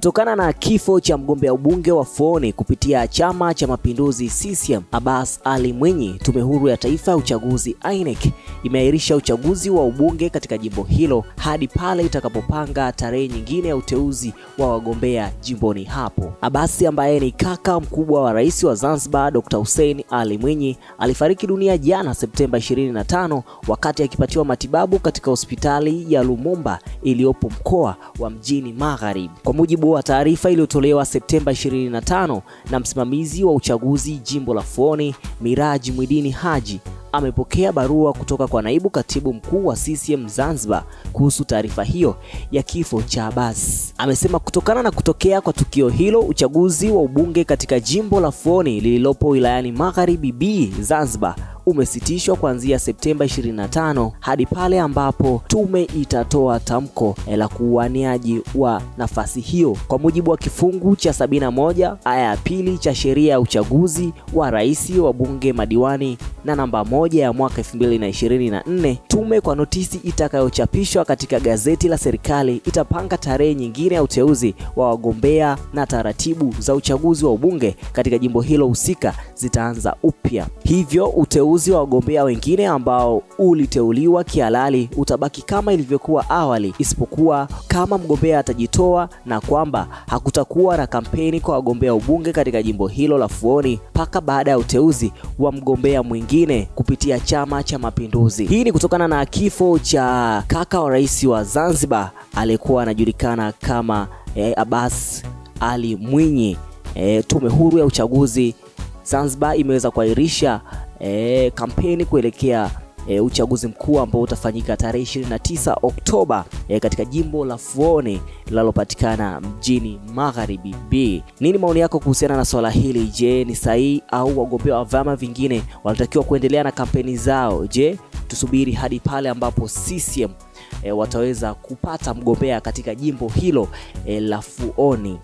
Kutokana na kifo cha mgombea ubunge wa Fuoni kupitia Chama cha Mapinduzi CCM Abbas Ali Mwinyi, Tume Huru ya Taifa ya Uchaguzi INEC imeahirisha uchaguzi wa ubunge katika jimbo hilo hadi pale itakapopanga tarehe nyingine ya uteuzi wa wagombea jimboni hapo. Abbas ambaye ni kaka mkubwa wa Rais wa Zanzibar Dr. Hussein Ali Mwinyi alifariki dunia jana Septemba 25 wakati akipatiwa matibabu katika hospitali ya Lumumba iliyopo mkoa wa Mjini Magharibi. Kwa mujibu wa taarifa iliyotolewa Septemba 25 na msimamizi wa uchaguzi jimbo la Fuoni, Miraji Mwidini Haji, amepokea barua kutoka kwa naibu katibu mkuu wa CCM Zanzibar kuhusu taarifa hiyo ya kifo cha Abbas. Amesema kutokana na kutokea kwa tukio hilo, uchaguzi wa ubunge katika jimbo la Fuoni lililopo wilayani Magharibi B Zanzibar umesitishwa kuanzia Septemba 25 hadi pale ambapo tume itatoa tamko la kuwaniaji wa nafasi hiyo kwa mujibu wa kifungu cha 71 aya ya pili cha sheria ya uchaguzi wa rais, wa bunge, madiwani na namba 1 ya mwaka 2024. Tume kwa notisi itakayochapishwa katika gazeti la serikali itapanga tarehe nyingine ya uteuzi wa wagombea na taratibu za uchaguzi wa ubunge katika jimbo hilo husika zitaanza upya. Hivyo uteuzi wa wagombea wengine ambao uliteuliwa kihalali utabaki kama ilivyokuwa awali, isipokuwa kama mgombea atajitoa na kwamba hakutakuwa na kampeni kwa wagombea ubunge katika jimbo hilo la Fuoni mpaka baada ya uteuzi wa mgombea mwingine kupitia Chama cha Mapinduzi. Hii ni kutokana na kifo cha kaka wa rais wa Zanzibar aliyekuwa anajulikana kama Abbas Ali Mwinyi. Tume Huru ya Uchaguzi Zanzibar imeweza kuahirisha kampeni kuelekea uchaguzi mkuu ambao utafanyika tarehe 29 Oktoba katika jimbo la Fuoni linalopatikana Mjini Magharibi B. Nini maoni yako kuhusiana na swala hili? Je, ni sahihi au wagombea wa vyama vingine wanatakiwa kuendelea na kampeni zao? Je, tusubiri hadi pale ambapo CCM wataweza kupata mgombea katika jimbo hilo la Fuoni?